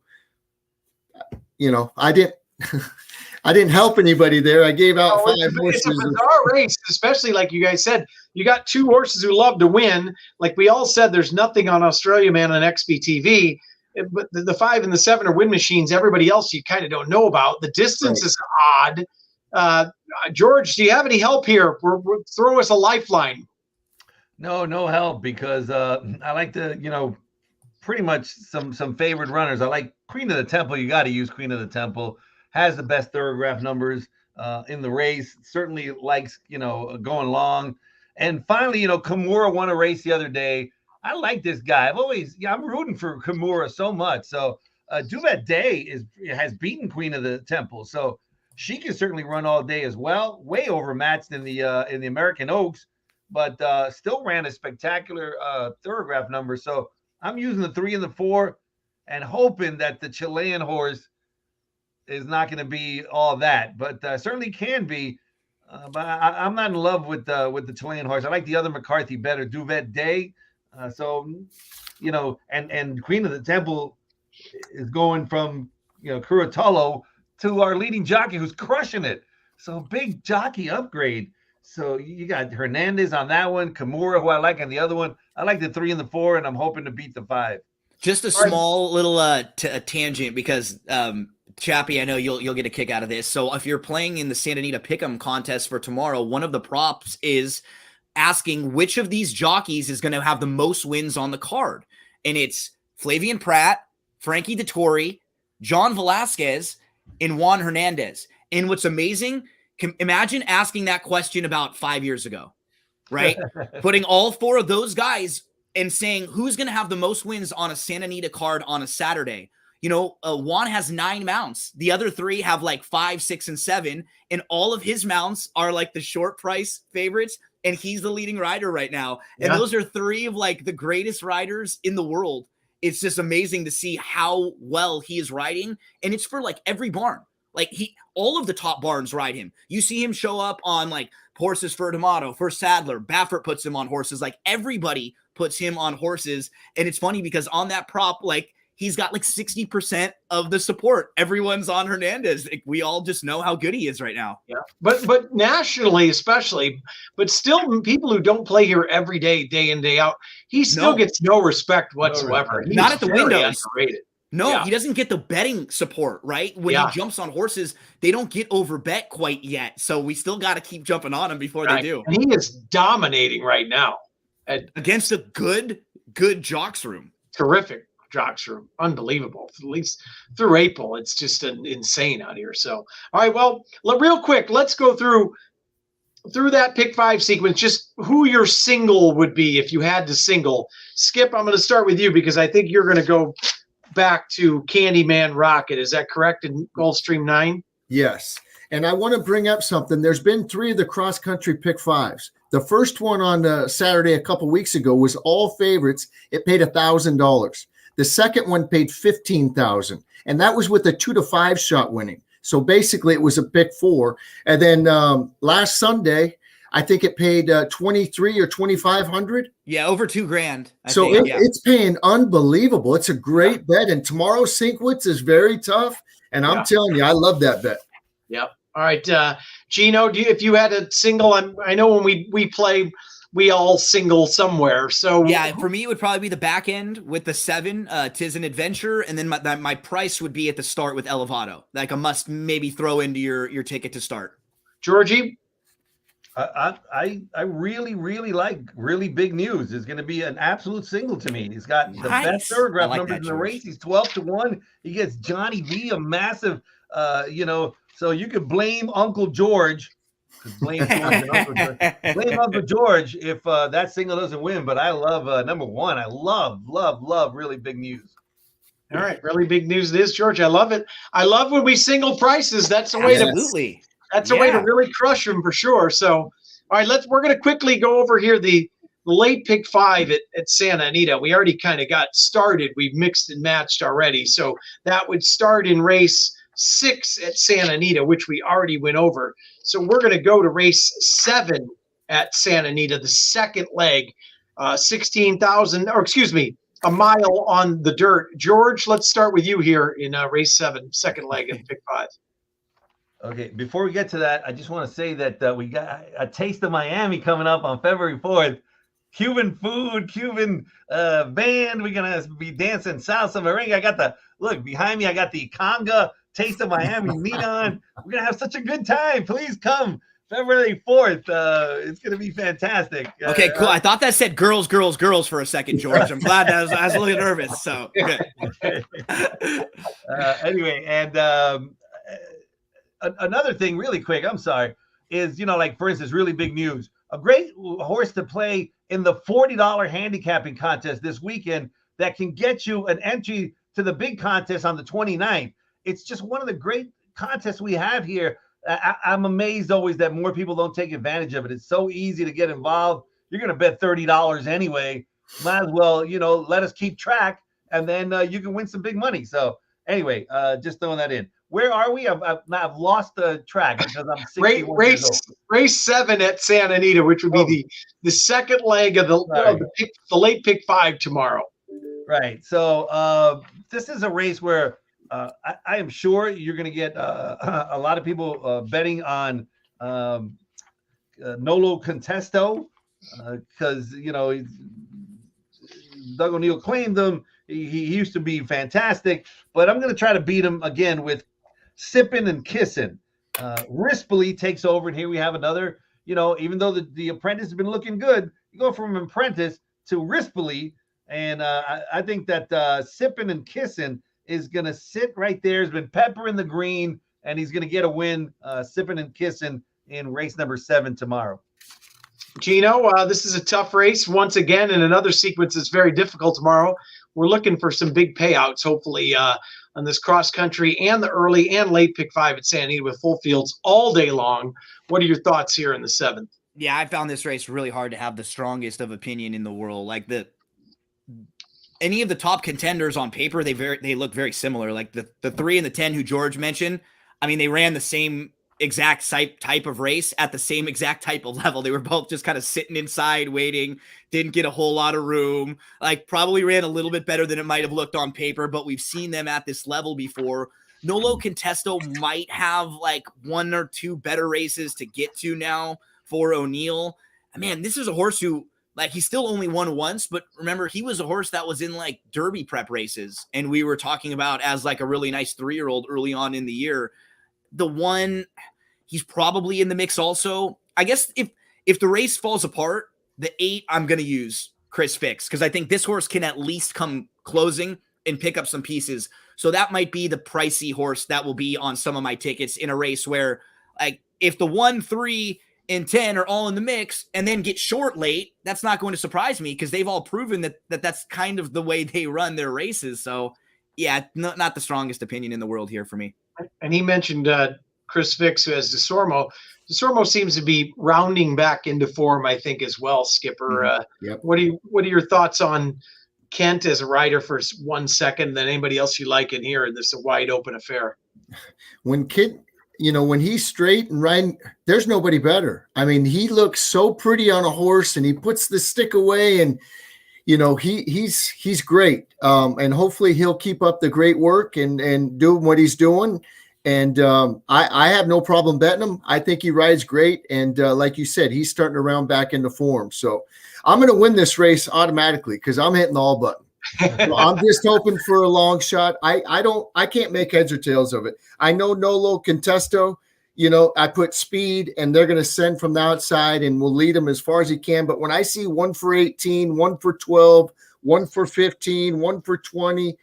I didn't help anybody there. I gave out 5 horses. It's a bizarre race, especially like you guys said. You got 2 horses who love to win. Like we all said, there's nothing on Australia Man on XBTV. But the 5 and the 7 are win machines. Everybody else you kind of don't know about. The distance is odd. George, do you have any help here? Throw us a lifeline. No help, because I like to, pretty much some favored runners. I like Queen of the Temple. You got to use Queen of the Temple. Has the best thoroughgraph numbers in the race. Certainly likes, going long. And finally, Kimura won a race the other day. I like this guy. I'm rooting for Kimura so much. So Duvet Day has beaten Queen of the Temple. So she can certainly run all day as well. Way overmatched in the American Oaks, but still ran a spectacular thoroughgraph number. So I'm using the 3 and the 4 and hoping that the Chilean horse is not going to be all that, but certainly can be. But I'm not in love with the Chilean horse. I like the other McCarthy better, Duvet Day. And Queen of the Temple is going from Curatolo to our leading jockey who's crushing it. So big jockey upgrade. So you got Hernandez on that one, Kimura, who I like on the other one. I like the 3 and the 4, and I'm hoping to beat the 5. Just a small little tangent because Chappie, I know you'll get a kick out of this. So if you're playing in the Santa Anita Pick'em contest for tomorrow, one of the props is asking which of these jockeys is going to have the most wins on the card. And it's Flavian Pratt, Frankie Dettori, John Velasquez, and Juan Hernandez. And what's amazing, imagine asking that question about 5 years ago, right? Putting all 4 of those guys and saying who's going to have the most wins on a Santa Anita card on a Saturday. Juan has 9 mounts. The other 3 have like 5, 6, and 7. And all of his mounts are like the short price favorites. And he's the leading rider right now. And those are 3 of like the greatest riders in the world. It's just amazing to see how well he is riding. And it's for like every barn. Like all of the top barns ride him. You see him show up on like horses for D'Amato, for Sadler. Baffert puts him on horses. Like everybody puts him on horses. And it's funny because on that prop, like he's got like 60% of the support. Everyone's on Hernandez. Like, we all just know how good he is right now. Yeah, but nationally especially, but still people who don't play here every day, day in, day out, he still gets no respect whatsoever. No, not at the windows. Underrated. No, he doesn't get the betting support, right? When he jumps on horses, they don't get overbet quite yet. So we still got to keep jumping on him before they do. And he is dominating right now. Against a good jocks room. Terrific jocks room. Unbelievable. At least through April, it's just insane out here. So, all right, well, real quick, let's go through that pick 5 sequence, just who your single would be if you had to single. Skip, I'm going to start with you because I think you're going to go back to Candyman Rocket. Is that correct in Gulfstream 9? Yes. And I want to bring up something. There's been 3 of the cross-country pick 5s. The first one on Saturday a couple weeks ago was all favorites. It paid $1,000. The second one paid $15,000, and that was with a 2 to 5 shot winning. So basically, it was a pick 4. And then last Sunday, I think it paid $2,300 or $2,500. Yeah, over $2,000. It's paying unbelievable. It's a great bet, and tomorrow's Sinkwitz is very tough. And I'm telling you, I love that bet. Yep. All right, Gino, if you had a single, I know when we play, we all single somewhere. So yeah, for me, it would probably be the back end with the 7, Tis an Adventure, and then my price would be at the start with Elevado, like a must maybe throw into your ticket to start. Georgie. I really, really like Really Big News. It's going to be an absolute single to me. He's got the best thoroughbred numbers in the race. He's 12-1. He gets Johnny V, a massive, so you could blame Uncle George. Blame Uncle George if that single doesn't win. But I love number 1. I love Really Big News. All right, Really Big News it is, George. I love it. I love when we single prices. That's the way Absolutely. That's a way to really crush them for sure. So, all right, we're going to quickly go over here the late pick 5 at Santa Anita. We already kind of got started. We've mixed and matched already. So that would start in race 6 at Santa Anita, which we already went over. So we're going to go to race 7 at Santa Anita, the second leg, 16,000, or excuse me, a mile on the dirt. George, let's start with you here in race 7, second leg in pick 5. Okay, before we get to that, I just want to say that we got a Taste of Miami coming up on February 4th. Cuban food, Cuban band. We're going to be dancing salsa merengue. Look, behind me, I got the Conga Taste of Miami neon. We're going to have such a good time. Please come February 4th. It's going to be fantastic. Okay, cool. I thought that said girls for a second, George. I'm glad that I was a little nervous. So good. Anyway, and another thing really quick, I'm sorry, is, like, for instance, Really Big News. A great horse to play in the $40 handicapping contest this weekend that can get you an entry to the big contest on the 29th. It's just one of the great contests we have here. I'm amazed always that more people don't take advantage of it. It's so easy to get involved. You're going to bet $30 anyway. Might as well, let us keep track, and then you can win some big money. So anyway, just throwing that in. Where are we? I've lost the track because I'm 61 years old. Race 7 at Santa Anita, which would be the second leg of the late pick 5 tomorrow. Right. So this is a race where I am sure you're going to get a lot of people betting on Nolo Contesto because Doug O'Neill claimed him. He used to be fantastic, but I'm going to try to beat him again with Sippin' and Kissin'. Rispoli takes over, and here we have another. Even though the Apprentice has been looking good, you go from Apprentice to Rispoli, and I think that Sippin' and Kissin' is going to sit right there. Has been peppering the green, and he's going to get a win. Sippin' and Kissin' in race number 7 tomorrow. Gino, this is a tough race once again, and another sequence that's very difficult tomorrow. We're looking for some big payouts, hopefully, on this cross country and the early and late pick 5 at Santa Anita with full fields all day long. What are your thoughts here in the 7th? Yeah, I found this race really hard to have the strongest of opinion in the world. Like any of the top contenders on paper, they look very similar. Like the 3 and the 10 who George mentioned, I mean, they ran the same exact type of race at the same exact type of level. They were both just kind of sitting inside waiting, didn't get a whole lot of room, like probably ran a little bit better than it might have looked on paper, but we've seen them at this level before. Nolo Contesto might have like 1 or 2 better races to get to now for O'Neill. Man, this is a horse who, like, he still only won once, but remember, he was a horse that was in like Derby prep races, and we were talking about as like a really nice 3-year-old early on in the year. The one, he's probably in the mix also. I guess if the race falls apart, the 8, I'm going to use Chris Fix, because I think this horse can at least come closing and pick up some pieces. So that might be the pricey horse that will be on some of my tickets in a race where, like, if the 1, 3, and 10 are all in the mix and then get short late, that's not going to surprise me because they've all proven that that's kind of the way they run their races. So, yeah, not the strongest opinion in the world here for me. And he mentioned Chris Fix, who has DeSormo. DeSormo seems to be rounding back into form, I think, as well, Skipper. Yep. What are your thoughts on Kent as a rider for 1 second than anybody else you like in here? This is a wide open affair. When he's straight and riding, there's nobody better. I mean, he looks so pretty on a horse, and he puts the stick away, and he's great. And hopefully he'll keep up the great work and do what he's doing. And I have no problem betting him. I think he rides great. And like you said, he's starting to round back into form. So I'm going to win this race automatically because I'm hitting the all button. So I'm just hoping for a long shot. I can't make heads or tails of it. I know Nolo Contesto, I put speed and they're going to send from the outside and we'll lead him as far as he can. But when I see 1 for 18, 1 for 12, 1 for 15, 1 for 20,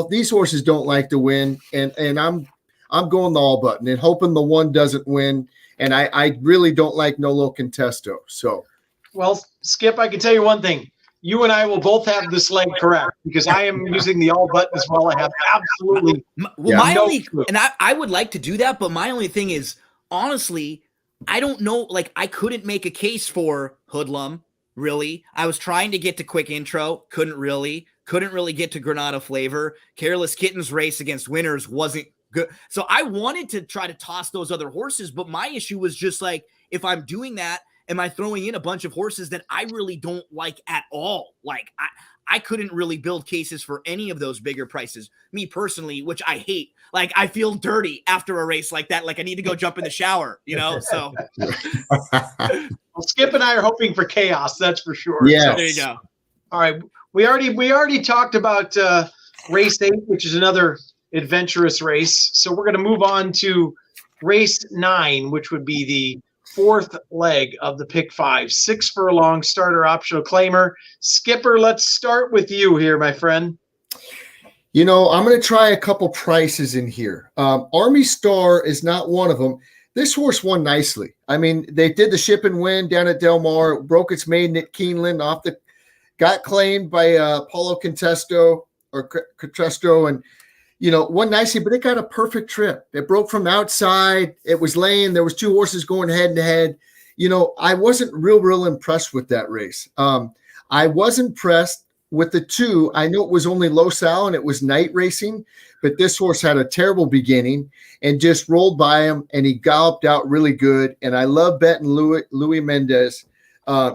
these horses don't like to win. And I'm going the all button and hoping the 1 doesn't win. And I really don't like Nolo Contesto. So, well, Skip, I can tell you one thing. You and I will both have this leg correct because I am using the all button as well. I have absolutely and I would like to do that, but my only thing is, honestly, I don't know. Like, I couldn't make a case for Hoodlum, really. I was trying to get to Quick Intro, couldn't really get to Granada Flavor. Careless Kitten's race against Winners wasn't good. So I wanted to try to toss those other horses, but my issue was just like, if I'm doing that, am I throwing in a bunch of horses that I really don't like at all? Like, I couldn't really build cases for any of those bigger prices. Me personally, which I hate. Like, I feel dirty after a race like that. Like, I need to go jump in the shower, So. Well, Skip and I are hoping for chaos. That's for sure. Yeah. So, there you go. All right. We already talked about race 8, which is another adventurous race. So we're going to move on to race 9, which would be the 4th leg of the pick 5, 6 furlong starter optional claimer. Skipper, let's start with you here, my friend. I'm going to try a couple prices in here. Army Star is not one of them. This horse won nicely. I mean, they did the ship and win down at Del Mar, broke its maiden at Keeneland, got claimed by Paulo Contesto and won nicely, but it got a perfect trip. It broke from the outside. It was laying. There was 2 horses going head to head. I wasn't real impressed with that race. I was impressed with the 2. I know it was only Los Al and it was night racing, but this horse had a terrible beginning and just rolled by him, and he galloped out really good. And I love betting Louis Mendez.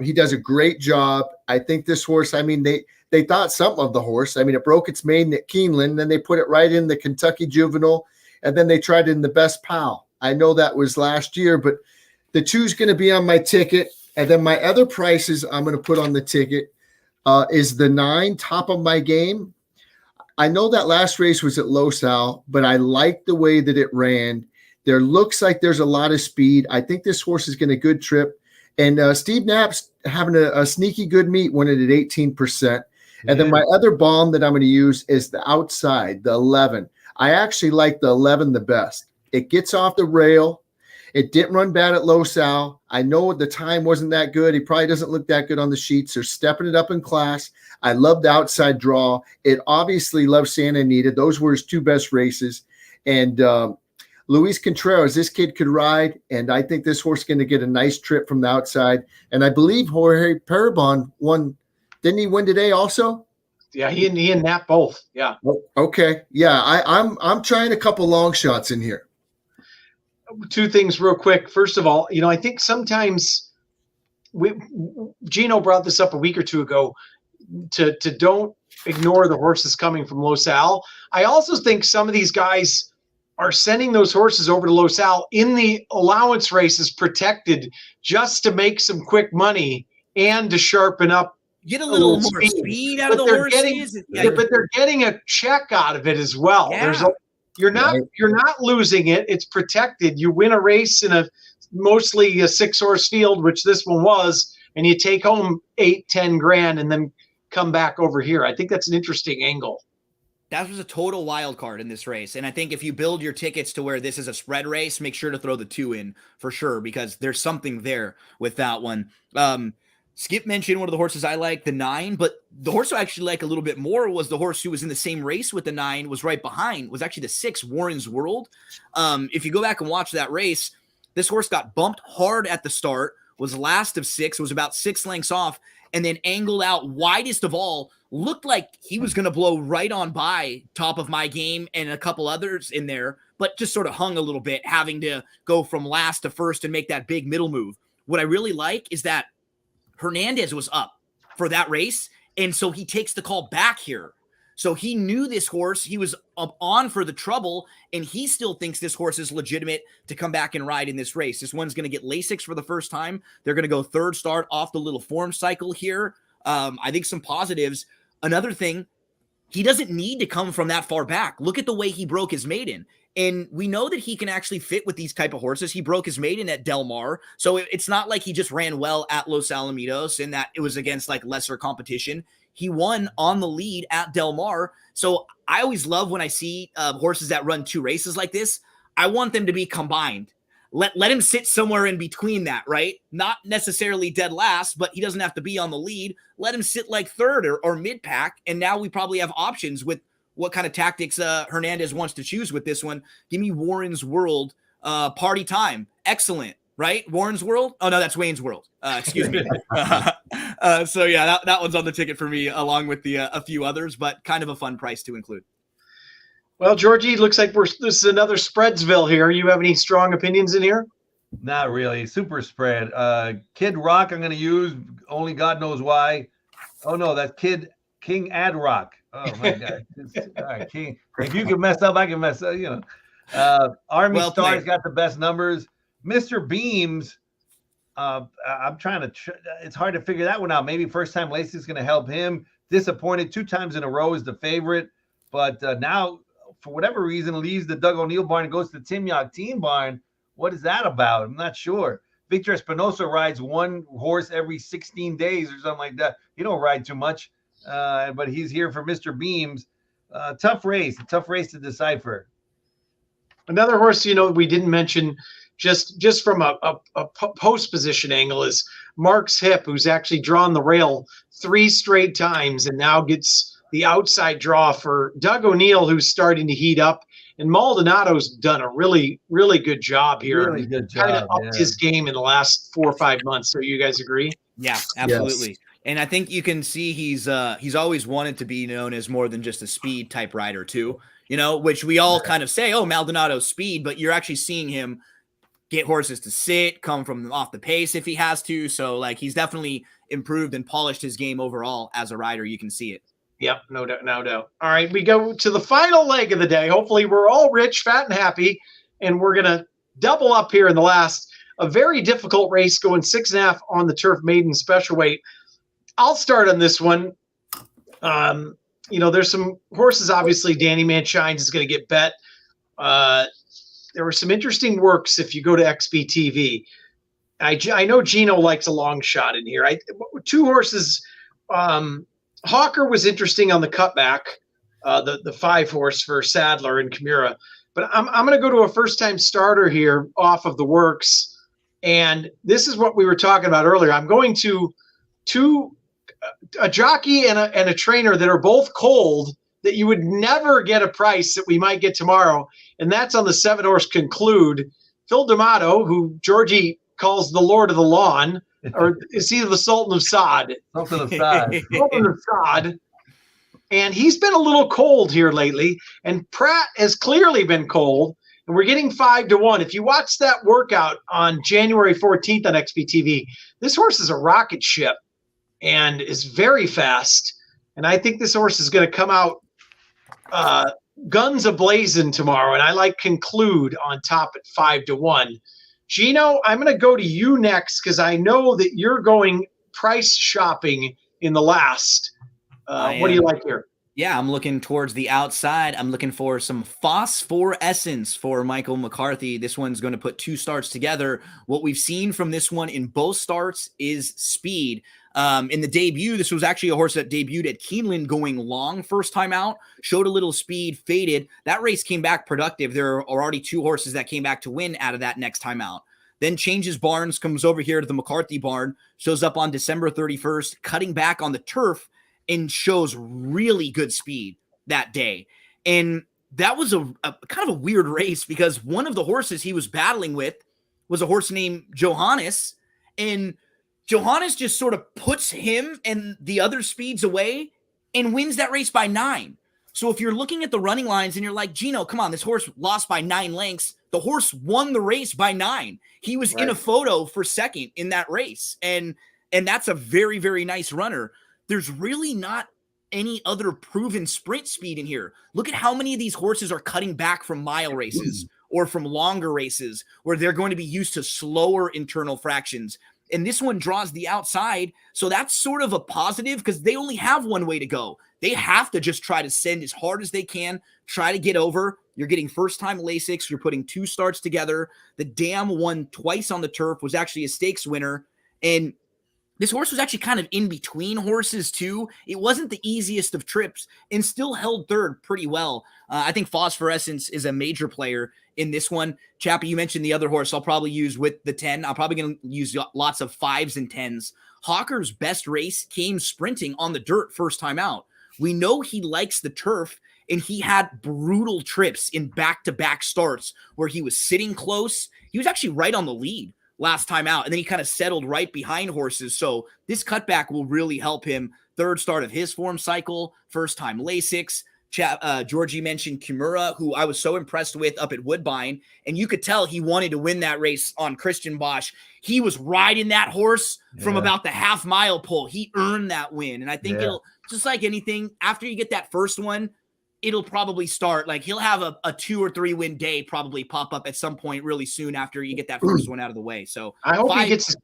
He does a great job. I think this horse, I mean, they thought something of the horse. I mean, it broke its maiden at Keeneland, then they put it right in the Kentucky Juvenile, and then they tried it in the Best Pal. I know that was last year, but the 2's going to be on my ticket. And then my other prices I'm going to put on the ticket is the 9, Top of My Game. I know that last race was at Los Al, but I like the way that it ran. There looks like there's a lot of speed. I think this horse is getting a good trip. And Steve Knapp's having a sneaky good meet, won it at 18%. And then my other bomb that I'm going to use is the outside, the 11. I actually like the 11 the best. It gets off the rail. It didn't run bad at Los Al. I know the time wasn't that good. He probably doesn't look that good on the sheets. They're stepping it up in class. I love the outside draw. It obviously loves Santa Anita. Those were his 2 best races. And Luis Contreras, this kid could ride, and I think this horse is going to get a nice trip from the outside. And I believe Jorge Parabon won. Didn't he win today also? Yeah, he and Nap both. Yeah. Okay. Yeah, I'm trying a couple long shots in here. 2 things real quick. First of all, I think sometimes Gino brought this up a week or 2 ago to don't ignore the horses coming from Los Al. I also think some of these guys are sending those horses over to Los Al in the allowance races protected just to make some quick money and to sharpen up. Get a little more speed out of the horses. But they're getting a check out of it as well. Yeah. You're not losing it. It's protected. You win a race in mostly a 6-horse field, which this one was, and you take home 8-10 grand and then come back over here. I think that's an interesting angle. That was a total wild card in this race. And I think if you build your tickets to where this is a spread race, make sure to throw the 2 in for sure, because there's something there with that one. Skip mentioned one of the horses I like, the 9, but the horse I actually like a little bit more was the horse who was in the same race with the 9, was right behind, was actually the 6, Warren's World. If you go back and watch that race, this horse got bumped hard at the start, was last of 6, was about 6 lengths off, and then angled out widest of all, looked like he was going to blow right on by Top of My Game and a couple others in there, but just sort of hung a little bit, having to go from last to first and make that big middle move. What I really like is that Hernandez was up for that race, and so he takes the call back here. So he knew this horse. He was up on for the trouble, and he still thinks this horse is legitimate to come back and ride in this race. This one's going to get Lasix for the first time. They're going to go 3rd start off the little form cycle here. I think some positives. Another thing, he doesn't need to come from that far back. Look at the way he broke his maiden. And we know that he can actually fit with these type of horses. He broke his maiden at Del Mar. So it's not like he just ran well at Los Alamitos and that it was against like lesser competition. He won on the lead at Del Mar. So I always love when I see horses that run 2 races like this. I want them to be combined. Let him sit somewhere in between that, right? Not necessarily dead last, but he doesn't have to be on the lead. Let him sit like 3rd or mid-pack. And now we probably have options with what kind of tactics Hernandez wants to choose with this one. Give me Warren's World, Party Time. Excellent, right? Warren's World? Oh, no, that's Wayne's World. Excuse me. So, yeah, that one's on the ticket for me, along with the a few others, but kind of a fun price to include. Well, Georgie, looks like this is another Spreadsville here. You have any strong opinions in here? Not really. Super spread. Kid Rock I'm going to use. Only God knows why. Oh, no, that's King Ad Rock. Oh, my God. All right, King. If you can mess up, I can mess up, Army Star's got the best numbers. Mr. Beams, I'm trying to it's hard to figure that one out. Maybe first time Lacey's going to help him. Disappointed 2 times in a row is the favorite. But now, for whatever reason, leaves the Doug O'Neill barn and goes to the Tim Yakteen barn. What is that about? I'm not sure. Victor Espinosa rides 1 horse every 16 days or something like that. He don't ride too much. But he's here for Mr. Beams. Tough race to decipher. Another horse, we didn't mention just from a post position angle is Mark's Hip, who's actually drawn the rail 3 straight times and now gets the outside draw for Doug O'Neill, who's starting to heat up. And Maldonado's done a really, really good job here. Really good job. Kind of upped his game in the last 4 or 5 months. So you guys agree? Yeah, absolutely. Yes. And I think you can see he's always wanted to be known as more than just a speed type rider too, which we all kind of say, oh, Maldonado's speed, but you're actually seeing him get horses to sit, come from off the pace if he has to. So like he's definitely improved and polished his game overall as a rider. You can see it. Yep, no doubt, no doubt. All right, we go to the final leg of the day. Hopefully we're all rich, fat, and happy, and we're going to double up here in the last. A very difficult race going 6.5 on the turf maiden special weight. I'll start on this one. There's some horses, obviously. Danny Manshines is going to get bet. There were some interesting works if you go to XBTV. I know Gino likes a long shot in here. Two horses. Hawker was interesting on the cutback, the 5 horse for Sadler and Kimura. But I'm going to go to a first-time starter here off of the works. And this is what we were talking about earlier. I'm going to a jockey and a trainer that are both cold that you would never get a price that we might get tomorrow. And that's on the 7 horse Conclude. Phil D'Amato, who Georgie calls the Lord of the Lawn, or is he the Sultan of Sod? Sultan of Sod. Sultan of Sod. And he's been a little cold here lately. And Pratt has clearly been cold. And we're getting 5-1. If you watch that workout on January 14th on XBTV, this horse is a rocket ship and is very fast. And I think this horse is going to come out guns a-blazing tomorrow. And I like Conclude on top at 5-1. Gino, I'm going to go to you next because I know that you're going price shopping in the last. What do you like here? Yeah, I'm looking towards the outside. I'm looking for some phosphorescence for Michael McCarthy. This one's going to put 2 starts together. What we've seen from this one in both starts is speed. In the debut, this was actually a horse that debuted at Keeneland going long first time out, showed a little speed, faded. That race came back productive. There are already 2 horses that came back to win out of that next time out. Then changes barns, comes over here to the McCarthy barn, shows up on December 31st, cutting back on the turf, and shows really good speed that day. And that was a kind of a weird race because one of the horses he was battling with was a horse named Johannes, and Johannes just sort of puts him and the other speeds away and wins that race by 9. So if you're looking at the running lines and you're like, Gino, come on, this horse lost by 9 lengths. The horse won the race by 9. He was in a photo for second in that race. And that's a very, very nice runner. There's really not any other proven sprint speed in here. Look at how many of these horses are cutting back from mile races or from longer races where they're going to be used to slower internal fractions. And this one draws the outside. So that's sort of a positive because they only have one way to go. They have to just try to send as hard as they can, try to get over. You're getting first-time Lasix. You're putting 2 starts together. The Dam won twice on the turf, was actually a stakes winner. And this horse was actually kind of in between horses, too. It wasn't the easiest of trips and still held third pretty well. I think Phosphorescence is a major player in this one. Chappie, you mentioned the other horse I'll probably use with the 10. I'm probably going to use lots of 5s and 10s. Hawker's best race came sprinting on the dirt first time out. We know he likes the turf, and he had brutal trips in back-to-back starts where he was sitting close. He was actually right on the lead last time out, and then he kind of settled right behind horses. So this cutback will really help him. Third start of his form cycle, first time Lasix. Georgie mentioned Kimura, who I was so impressed with up at Woodbine, and you could tell he wanted to win that race on Christian Bosch. He was riding that horse from about the half-mile pole. He earned that win, and I think it'll, just like anything, after you get that first one, it'll probably start. Like he'll have a 2 or 3 win day probably pop up at some point really soon after you get that first one out of the way. So I hope he gets.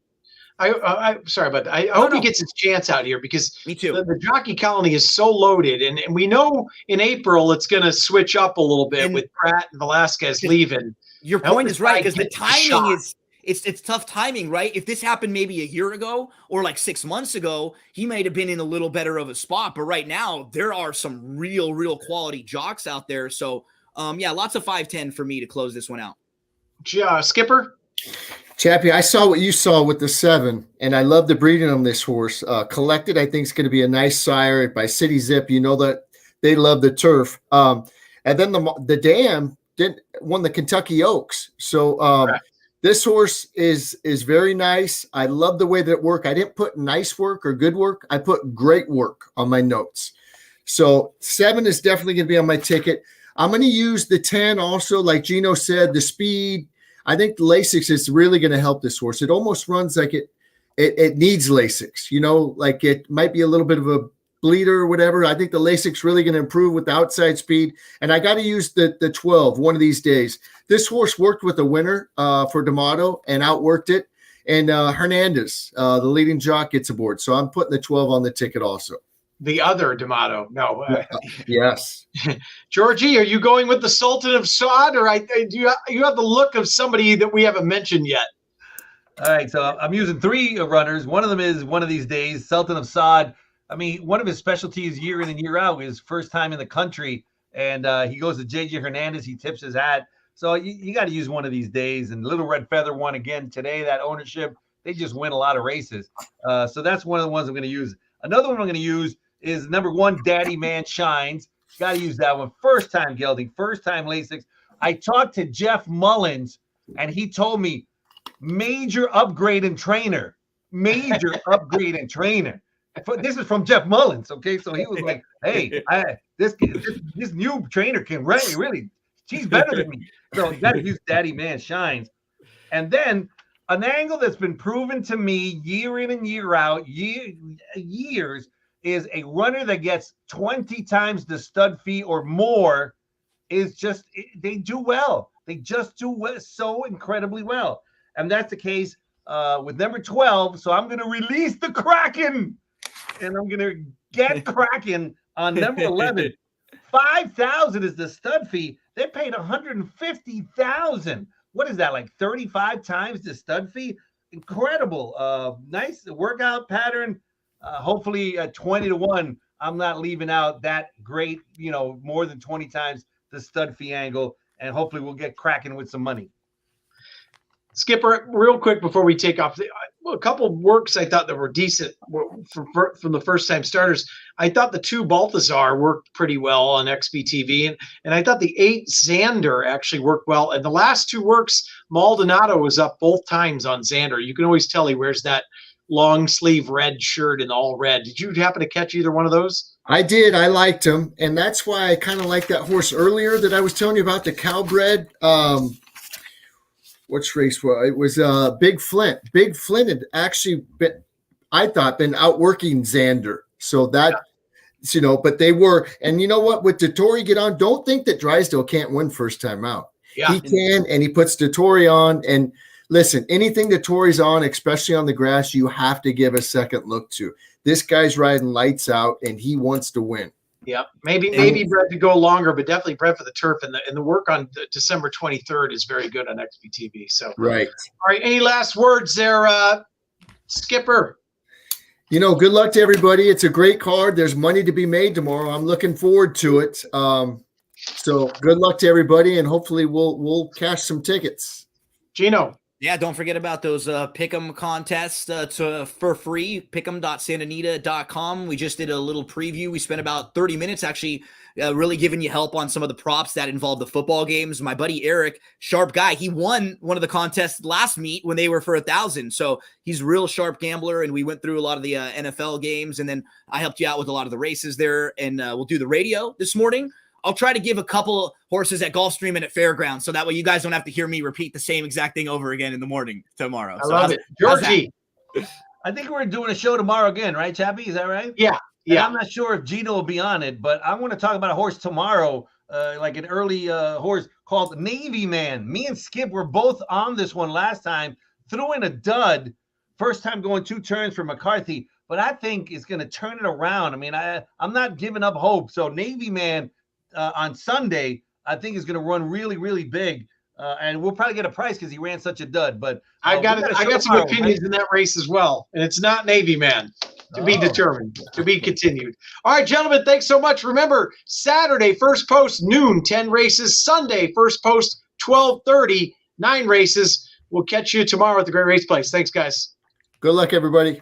Sorry about that. I hope he gets his chance out here because me too. The jockey colony is so loaded, and we know in April it's going to switch up a little bit with Pratt and Velasquez leaving. Your point is right because the timing is. It's tough timing, right? If this happened maybe a year ago or like 6 months ago, he might have been in a little better of a spot. But right now, there are some real quality jocks out there. So, lots of 5-10 for me to close this one out. Skipper? Chappie, I saw what you saw with the 7, and I love the breeding on this horse. Collected, I think, is going to be a nice sire by City Zip. You know that they love the turf. And then the Dam won the Kentucky Oaks. So, this horse is very nice. I love the way that it worked. I didn't put nice work or good work. I put great work on my notes. So 7 is definitely going to be on my ticket. I'm going to use the 10 also, like Gino said, the speed. I think the Lasix is really going to help this horse. It almost runs like it needs Lasix, like it might be a little bit of a bleeder or whatever. I think the Lasix really going to improve with the outside speed. And I got to use the 12 one of these days. This horse worked with a winner for D'Amato and outworked it. And Hernandez, the leading jock, gets aboard. So I'm putting the 12 on the ticket also. The other D'Amato. No. Yes. Georgie, are you going with the Sultan of Saud, or do you have the look of somebody that we haven't mentioned yet? All right, so I'm using 3 runners. One of them is One of These Days, Sultan of Saud. I mean, one of his specialties year in and year out is first time in the country, and he goes to J.J. Hernandez. He tips his hat. So you got to use One of These Days. And Little Red Feather won again today, that ownership. They just win a lot of races. So that's one of the ones I'm going to use. Another one I'm going to use is number 1, Daddy Man Shines. Got to use that one. First time gelding, first time Lasix. I talked to Jeff Mullins, and he told me major upgrade in trainer. Major upgrade in trainer. This is from Jeff Mullins, okay? So he was like, hey, this new trainer can really, she's better than me. So you got to use Daddy Man Shines. And then an angle that's been proven to me year in and year out, years, is a runner that gets 20 times the stud fee or more is just, they do well. They just do well, so incredibly well. And that's the case with number 12. So I'm going to release the Kraken. And I'm going to get Kraken on number 11. 5,000 is the stud fee. They paid 150,000. What is that, like 35 times the stud fee? Incredible. Nice workout pattern. Hopefully 20-1. I'm not leaving out that great, more than 20 times the stud fee angle. And hopefully we'll get Kraken with some money. Skipper, real quick before we take off, a couple of works I thought that were decent from the first-time starters. I thought the 2 Balthazar worked pretty well on XBTV, and I thought the 8 Xander actually worked well. And the last 2 works, Maldonado was up both times on Xander. You can always tell he wears that long sleeve red shirt and all red. Did you happen to catch either one of those? I did. I liked him, and that's why I kind of liked that horse earlier that I was telling you about, the Cowbred. Which race was it? Was Big Flint. Big Flint had actually been, I thought, been outworking Xander. So that, but they were. And you know what? With Dettori get on, don't think that Drysdale can't win first time out. Yeah. He can, and he puts Dettori on. And listen, anything Dettori's on, especially on the grass, you have to give a second look to. This guy's riding lights out, and he wants to win. Yeah, maybe bred to go longer, but definitely bred for the turf. And the work on December 23rd is very good on XBTV. So right. All right. Any last words there, Skipper? Good luck to everybody. It's a great card. There's money to be made tomorrow. I'm looking forward to it. So good luck to everybody, and hopefully we'll cash some tickets. Gino. Yeah, don't forget about those pick'em contests for free, pick'em.santanita.com. We just did a little preview. We spent about 30 minutes actually really giving you help on some of the props that involve the football games. My buddy Eric, sharp guy, he won one of the contests last meet when they were for 1,000. So he's a real sharp gambler, and we went through a lot of the NFL games, and then I helped you out with a lot of the races there, and we'll do the radio this morning. I'll try to give a couple horses at Gulfstream and at Fairgrounds, so that way you guys don't have to hear me repeat the same exact thing over again in the morning tomorrow. I love it. Georgie. I think we're doing a show tomorrow again, right, Chappie? Is that right? Yeah. And I'm not sure if Gino will be on it, but I want to talk about a horse tomorrow, like an early horse called Navy Man. Me and Skip were both on this one last time, threw in a dud. First time going 2 turns for McCarthy, but I think it's going to turn it around. I mean, I'm not giving up hope. So Navy Man, on Sunday, I think is going to run really, really big, and we'll probably get a price because he ran such a dud. But I got some opinions in that race as well, and it's not Navy Man. To be determined, to be continued. All right, gentlemen, thanks so much. Remember, Saturday first post noon, 10 races. Sunday first post 12:30, 9 races. We'll catch you tomorrow at the Great Race Place. Thanks, guys. Good luck, everybody.